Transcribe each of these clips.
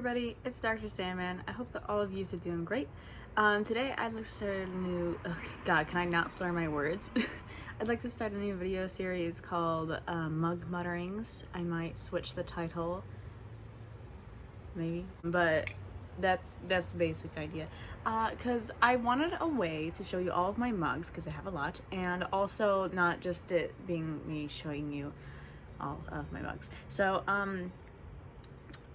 everybody, it's Dr. Sandman. I hope that all of you are doing great. Today I'd like to start a new, oh God, can I not slur my words? I'd like to start a new video series called Mug Mutterings. I might switch the title, maybe, but that's the basic idea. Because I wanted a way to show you all of my mugs, because I have a lot, and also not just it being me showing you all of my mugs. So,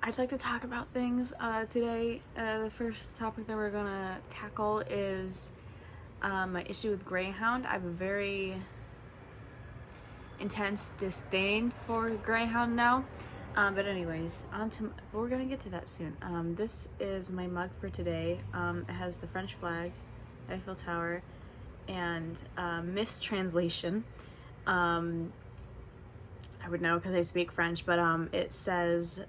I'd like to talk about things today. The first topic that we're gonna tackle is my issue with Greyhound. I have a very intense disdain for Greyhound now. But anyways, we're gonna get to that soon. This is my mug for today. It has the French flag, Eiffel Tower, and mistranslation. I would know because I speak French, but it says,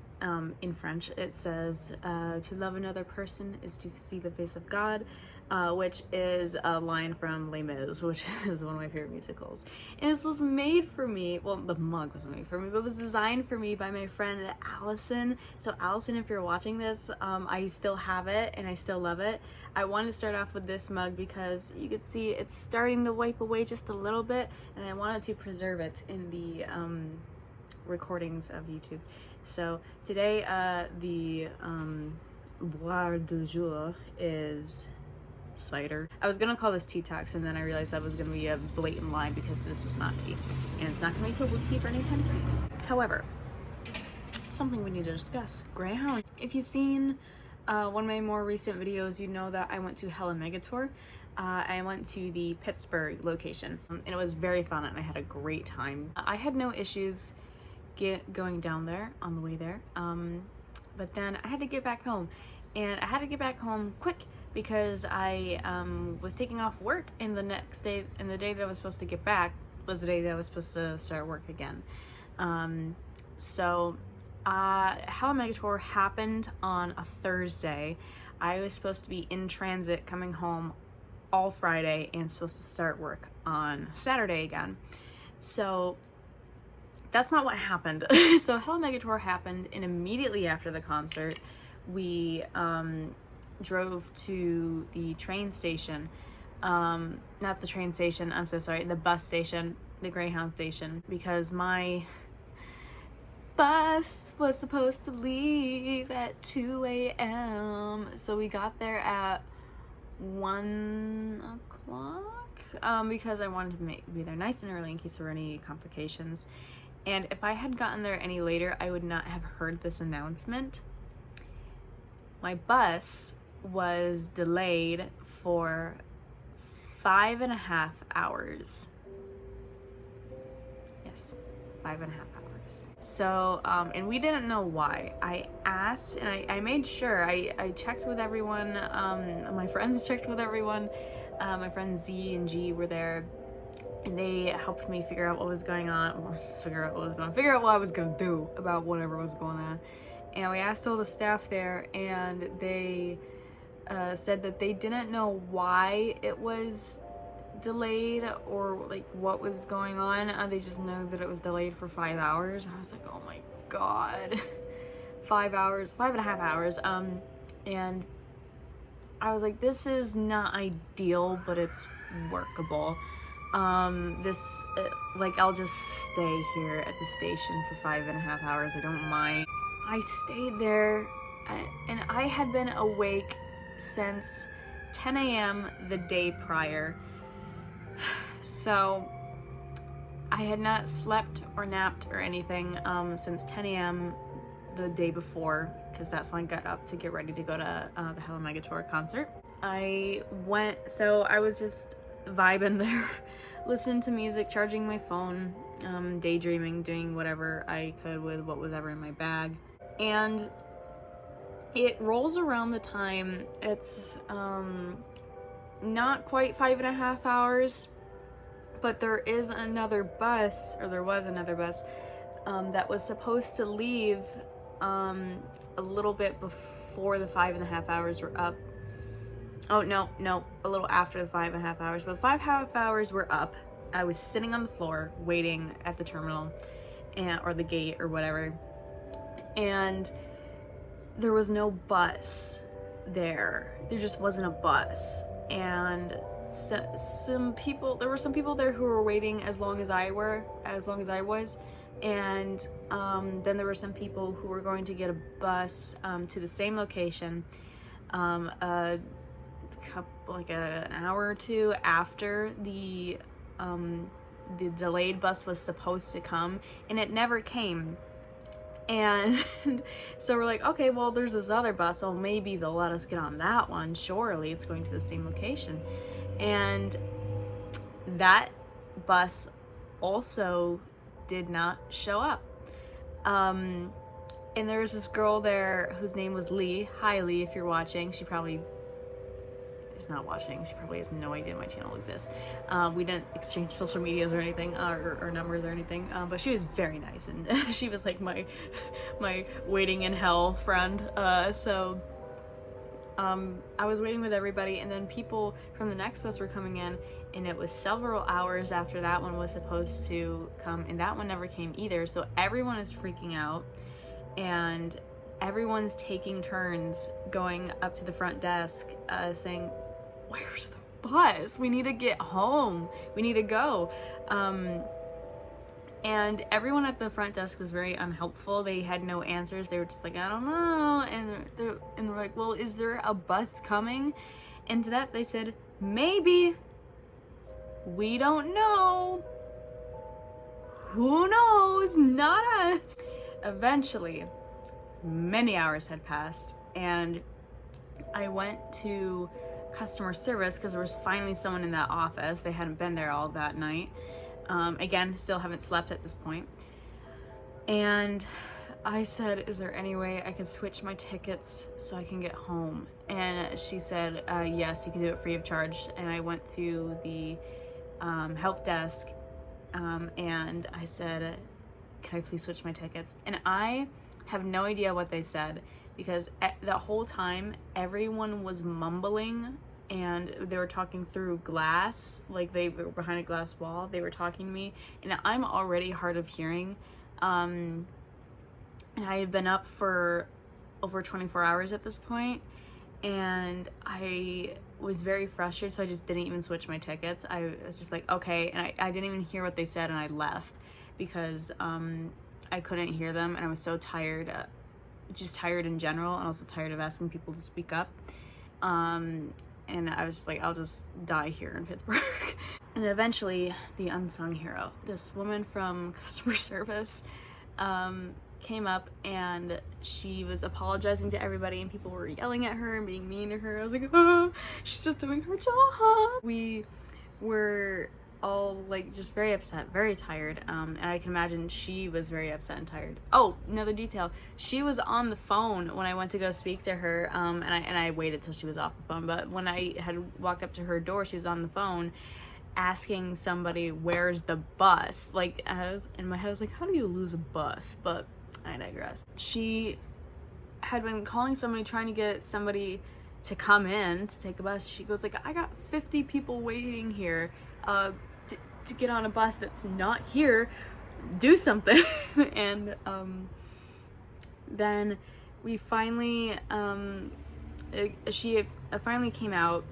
in French, it says, to love another person is to see the face of God, which is a line from Les Mis, which is one of my favorite musicals. And this was made for me, well, the mug was made for me, but it was designed for me by my friend Allison. So Allison, if you're watching this, I still have it and I still love it. I wanted to start off with this mug because you could see it's starting to wipe away just a little bit, and I wanted to preserve it in the recordings of YouTube. So today the boire du jour is cider. I was gonna call this tea talks, and then I realized that was gonna be a blatant lie because this is not tea, and it's not gonna be herbal tea for anytime soon. However, something we need to discuss: Greyhound. If you've seen one of my more recent videos, you know that I went to Hell and Mega Tour. I went to the Pittsburgh location, and it was very fun, and I had a great time. I had no issues going down there on the way there, but then I had to get back home, and I had to get back home quick because I was taking off work, and the next day, and the day that I was supposed to get back was the day that I was supposed to start work again. Hell Mega Tour happened on a Thursday. I was supposed to be in transit coming home all Friday and supposed to start work on Saturday again. So that's not what happened. So Hell Mega Tour happened, and immediately after the concert, we drove to the train station. Not the train station, I'm so sorry, the bus station, the Greyhound station, because my bus was supposed to leave at 2 a.m. So we got there at 1 o'clock because I wanted to be there nice and early in case there were any complications. And if I had gotten there any later, I would not have heard this announcement. My bus was delayed for 5.5 hours. Yes, 5.5 hours. So, and we didn't know why. I asked, and I made sure, I checked with everyone, my friends checked with everyone, my friends Z and G were there, and they helped me figure out what was going on, well, figure out what I was gonna do about whatever was going on. And we asked all the staff there, and they said that they didn't know why it was delayed or like what was going on. They just know that it was delayed for 5 hours. I was like, oh my god. 5 hours, 5.5 hours. And I was like, this is not ideal, but it's workable. Like, I'll just stay here at the station for 5.5 hours. I don't mind. I stayed there, and I had been awake since 10 a.m. the day prior. So I had not slept or napped or anything since 10 a.m. the day before, because that's when I got up to get ready to go to the Hell Mega Tour concert. I was just vibing there, listening to music, charging my phone, daydreaming, doing whatever I could with what was ever in my bag. And it rolls around the time, it's not quite 5.5 hours, but there was another bus that was supposed to leave a little bit before the 5.5 hours were up. Oh no, a little after the 5.5 hours, but 5.5 hours were up. I was sitting on the floor waiting at the terminal or the gate or whatever, and there was no bus there. There just wasn't a bus. And there were some people there who were waiting as long as I was. And then there were some people who were going to get a bus to the same location an hour or two after the delayed bus was supposed to come, and it never came. And so we're like, okay, well, there's this other bus, so maybe they'll let us get on that one. Surely it's going to the same location. And that bus also did not show up. And there was this girl there whose name was Lee. Hi, Lee, if you're watching. She probably is not watching. She probably has no idea my channel exists. We didn't exchange social medias or anything, or numbers or anything, but she was very nice, and she was like my waiting in hell friend. So I was waiting with everybody, and then people from the next bus were coming in, and it was several hours after that one was supposed to come, and that one never came either. So everyone is freaking out, and everyone's taking turns going up to the front desk saying, where's the bus? We need to get home. We need to go. And everyone at the front desk was very unhelpful. They had no answers. They were just like, I don't know. And we're like, well, is there a bus coming? And to that they said, maybe. We don't know. Who knows? Not us. Eventually, many hours had passed, and I went to customer service because there was finally someone in that office. They hadn't been there all that night. Again, still haven't slept at this point. And I said, is there any way I could switch my tickets so I can get home? And she said, yes, you can do it free of charge. And I went to the help desk, and I said, can I please switch my tickets? And I have no idea what they said, because the whole time everyone was mumbling, and they were talking through glass, like they were behind a glass wall. They were talking to me, and I'm already hard of hearing, and I had been up for over 24 hours at this point, and I was very frustrated, so I just didn't even switch my tickets. I was just like, okay, and I didn't even hear what they said, and I left because I couldn't hear them, and I was so tired, just tired in general, and also tired of asking people to speak up. And I was just like, I'll just die here in Pittsburgh. And eventually, the unsung hero, this woman from customer service, came up, and she was apologizing to everybody, and people were yelling at her and being mean to her. I was like, oh, she's just doing her job. We were all like just very upset, very tired, and I can imagine she was very upset and tired. Oh, another detail, she was on the phone when I went to go speak to her, and I waited till she was off the phone, but when I had walked up to her door, she was on the phone asking somebody, where's the bus? Like, I was in my head, I was like, how do you lose a bus? But I digress. She had been calling somebody, trying to get somebody to come in to take a bus. She goes like, I got 50 people waiting here to get on a bus that's not here. Do something. And then we finally she finally came out,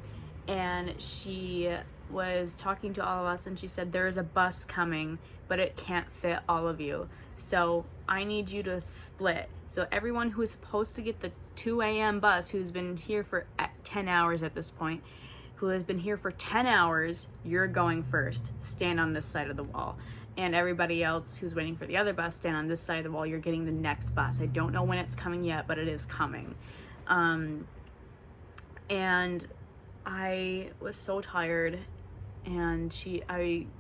and she was talking to all of us, and she said, there's a bus coming, but it can't fit all of you, so I need you to split. So everyone who is supposed to get the 2 a.m. bus, who's been here for 10 hours at this point, who has been here for 10 hours, you're going first. Stand on this side of the wall. And everybody else who's waiting for the other bus, stand on this side of the wall. You're getting the next bus. I don't know when it's coming yet, but it is coming. And I was so tired, and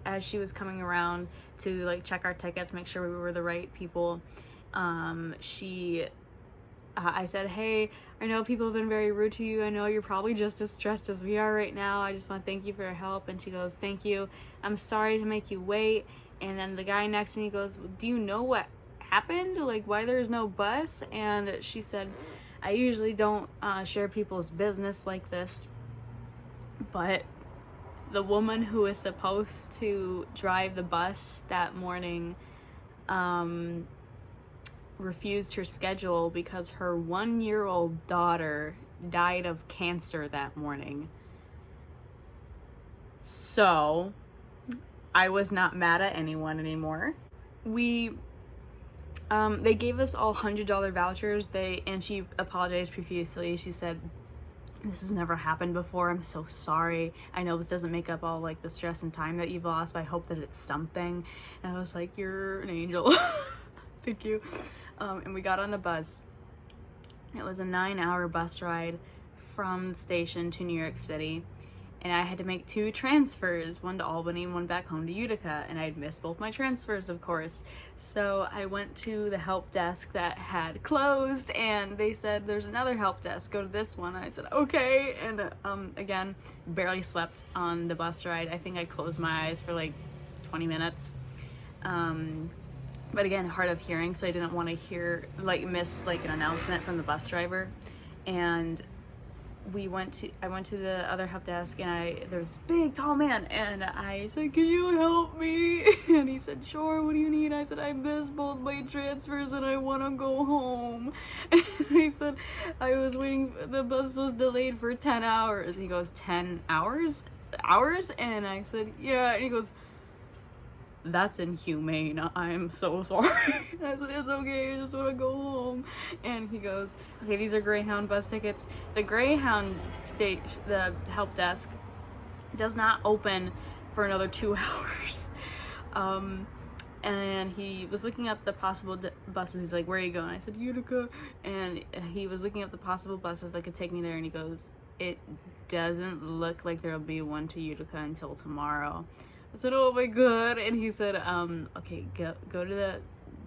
as she was coming around to like check our tickets, make sure we were the right people, I said, hey, I know people have been very rude to you. I know you're probably just as stressed as we are right now. I just want to thank you for your help. And she goes, thank you. I'm sorry to make you wait. And then the guy next to me goes, do you know what happened? Like, why there's no bus? And she said, I usually don't share people's business like this, but the woman who was supposed to drive the bus that morning refused her schedule because her 1-year-old daughter died of cancer that morning. So I was not mad at anyone anymore. They gave us all $100 vouchers. And she apologized profusely. She said, "This has never happened before. I'm so sorry. I know this doesn't make up all like the stress and time that you've lost, but I hope that it's something." And I was like, "You're an angel." Thank you. And we got on the bus. It was a 9-hour bus ride from the station to New York City. And I had to make 2 transfers, one to Albany and one back home to Utica, and I'd missed both my transfers, of course. So I went to the help desk that had closed, and they said, "There's another help desk, go to this one." And I said, "Okay." And again, barely slept on the bus ride. I think I closed my eyes for like 20 minutes. But again, hard of hearing, so I didn't want to miss like an announcement from the bus driver. And I went to the other help desk, and there was this big tall man, and I said, "Can you help me?" And he said, "Sure, what do you need?" I said, "I missed both my transfers and I want to go home." And he said, "I was waiting, the bus was delayed for 10 hours. He goes, 10 hours? And I said, "Yeah." And he goes, "That's inhumane. I'm so sorry." I said, "It's okay. I just want to go home." And he goes, "Okay, these are Greyhound bus tickets." The Greyhound the help desk does not open for another 2 hours. And he was looking up the possible buses. He's like, "Where are you going?" I said, "Utica." And he was looking up the possible buses that could take me there. And he goes, "It doesn't look like there'll be one to Utica until tomorrow." I said, "Oh my god." And he said, "Okay, go to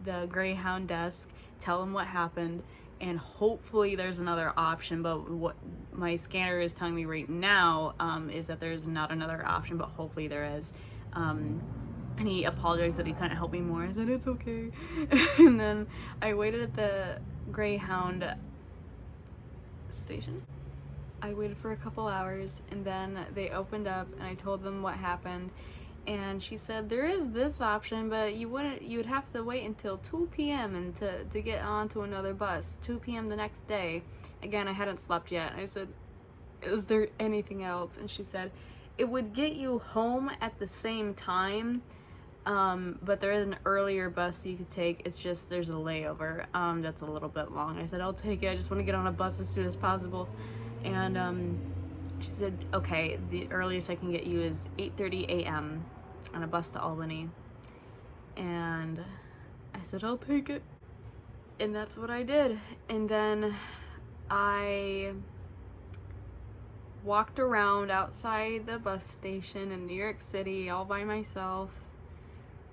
the Greyhound desk, tell them what happened, and hopefully there's another option, but what my scanner is telling me right now is that there's not another option, but hopefully there is." And he apologized that he couldn't help me more. I said, "It's okay." And then I waited at the Greyhound station. I waited for a couple hours, and then they opened up, and I told them what happened. And she said, "There is this option, but you would have to wait until 2 p.m. and to get onto another bus, 2 p.m. the next day." Again, I hadn't slept yet. I said, "Is there anything else?" And she said, "It would get you home at the same time, but there is an earlier bus you could take. It's just there's a layover that's a little bit long." I said, "I'll take it. I just want to get on a bus as soon as possible." And she said, "Okay, the earliest I can get you is 8:30 a.m. on a bus to Albany." And I said, "I'll take it." And that's what I did. And then I walked around outside the bus station in New York City all by myself.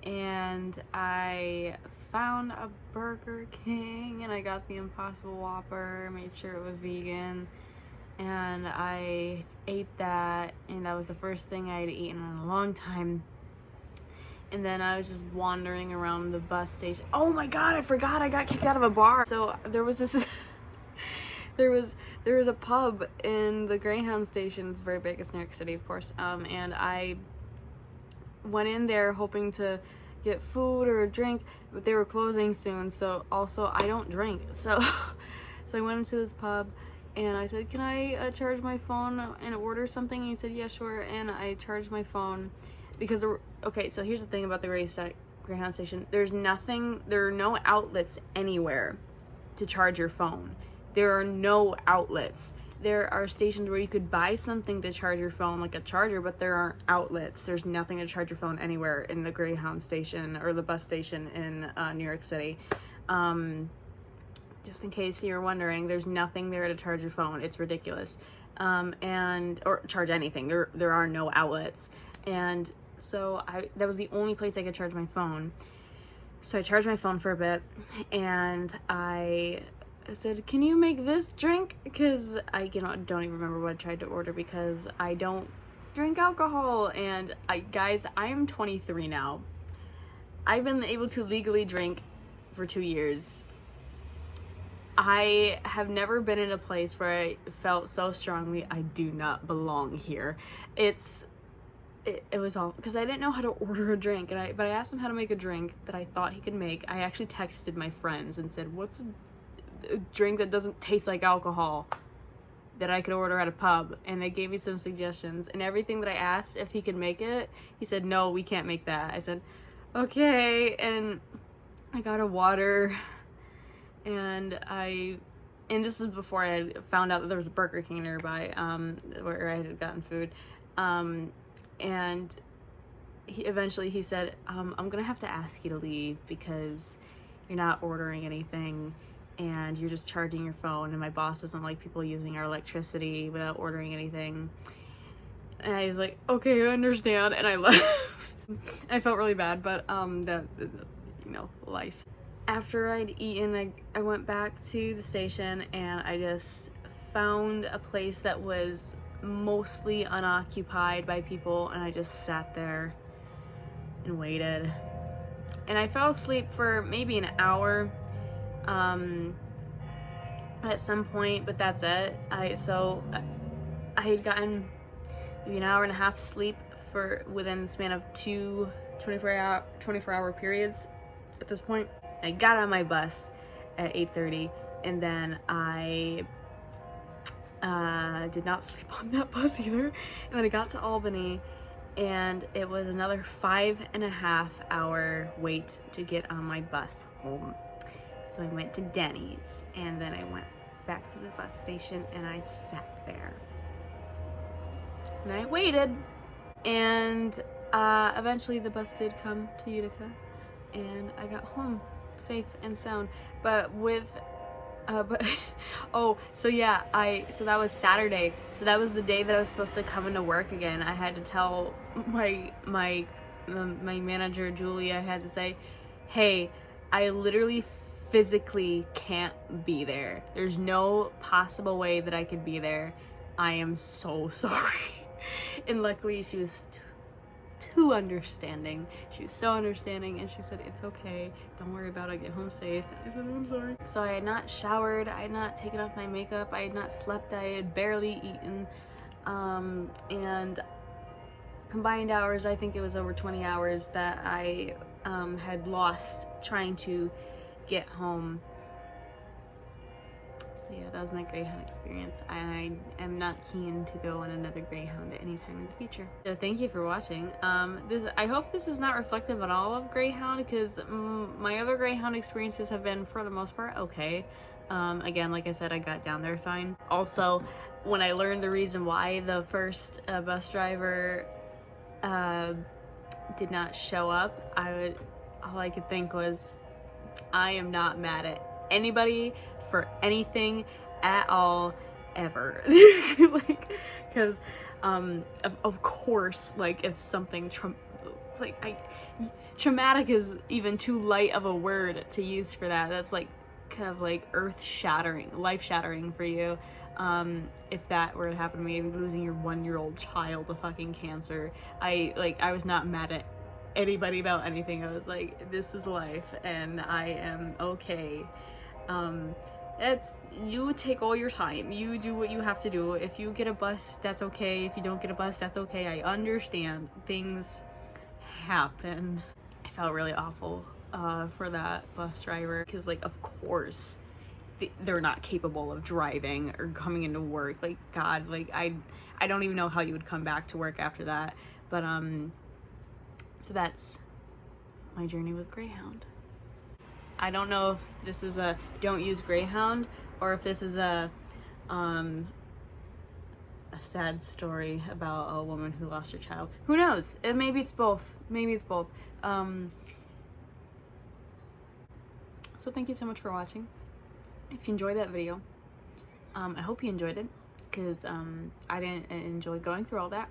And I found a Burger King, and I got the Impossible Whopper, made sure it was vegan. And I ate that, and that was the first thing I had eaten in a long time. And then I was just wandering around the bus station. Oh my god, I forgot I got kicked out of a bar. So there was this there was a pub in the Greyhound station. It's very big, it's New York City, of course. And I went in there hoping to get food or a drink, but they were closing soon. So also I don't drink. So I went into this pub, and I said, "Can I charge my phone and order something?" And he said, "Yeah, sure." And I charged my phone because, okay, so here's the thing about the Greyhound station. There are no outlets anywhere to charge your phone. There are no outlets. There are stations where you could buy something to charge your phone, like a charger, but there aren't outlets. There's nothing to charge your phone anywhere in the Greyhound station or the bus station in New York City. Just in case you're wondering, there's nothing there to charge your phone. It's ridiculous. Or charge anything. There are no outlets. And so that was the only place I could charge my phone. So I charged my phone for a bit, and I said, "Can you make this drink?" Because I don't even remember what I tried to order because I don't drink alcohol. And guys, I'm 23 now. I've been able to legally drink for 2 years. I have never been in a place where I felt so strongly I do not belong here. It's it was all because I didn't know how to order a drink, but I asked him how to make a drink that I thought he could make. I actually texted my friends and said, what's a drink that doesn't taste like alcohol that I could order at a pub? And they gave me some suggestions, and everything that I asked if he could make it, he said, no, we can't make that. I said, okay, and I got a water, and this is before I had found out that there was a Burger King nearby, where I had gotten food, and eventually he said, I'm gonna have to ask you to leave because you're not ordering anything, and you're just charging your phone, and my boss doesn't like people using our electricity without ordering anything. And I was like, okay, I understand, and I left. I felt really bad, but you know, life. After I'd eaten, I went back to the station, and I just found a place that was mostly unoccupied by people, and I just sat there and waited. And I fell asleep for maybe an hour at some point, but that's it. I had gotten maybe an hour and a half sleep within the span of 2 24-hour periods at this point. I got on my bus at 8:30, and then I did not sleep on that bus either. And then I got to Albany, and it was another 5.5 hour wait to get on my bus home. So I went to Denny's, and then I went back to the bus station, and I sat there. And I waited, and eventually the bus did come to Utica, and I got home safe and sound. But so that was Saturday. So that was the day that I was supposed to come into work again. I had to tell my manager, Julie, I had to say, hey, I literally physically can't be there. There's no possible way that I could be there. I am so sorry. And luckily she was too understanding. She was so understanding, and she said, it's okay, don't worry about it, get home safe. I said, I'm sorry. So I had not showered, I had not taken off my makeup, I had not slept, I had barely eaten, and combined hours, I think it was over 20 hours that I had lost trying to get home. So yeah, that was my Greyhound experience. I am not keen to go on another Greyhound at any time in the future. So thank you for watching. I hope this is not reflective on all of Greyhound, because my other Greyhound experiences have been, for the most part, okay. Again, like I said, I got down there fine. Also, when I learned the reason why the first bus driver did not show up, all I could think was, I am not mad at anybody for anything at all, ever. Like, because of course, like, if something traumatic is even too light of a word to use for that. That's like kind of like earth-shattering, life-shattering for you. If that were to happen to me, losing your 1-year-old child to fucking cancer, I was not mad at anybody about anything. I was like, this is life, and I am okay. You take all your time, you do what you have to do. If you get a bus, that's okay. If you don't get a bus, that's okay. I understand, things happen. I felt really awful for that bus driver, because like, of course they're not capable of driving or coming into work. Like, God, like I don't even know how you would come back to work after that. But so that's my journey with Greyhound. I don't know if this is a don't use Greyhound, or if this is a sad story about a woman who lost her child. Who knows? Maybe it's both. Maybe it's both. So thank you so much for watching. If you enjoyed that video, I hope you enjoyed it, because I didn't enjoy going through all that.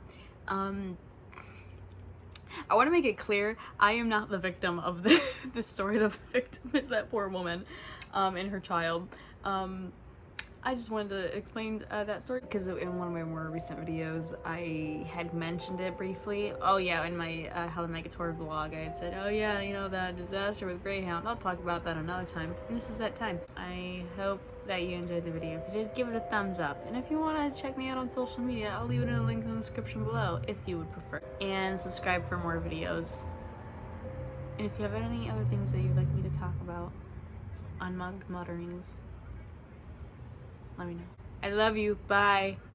I want to make it clear, I am not the victim of the story. The victim is that poor woman and her child. I just wanted to explain that story because in one of my more recent videos I had mentioned it briefly. Oh yeah, in my How to Make a Tour vlog I had said, oh yeah, you know, that disaster with Greyhound. I'll talk about that another time. And this is that time. I hope that you enjoyed the video. If you did, give it a thumbs up. And if you want to check me out on social media, I'll leave it in a link in the description below if you would prefer. And subscribe for more videos. And if you have any other things that you'd like me to talk about on Mutterings, let me know. I love you. Bye.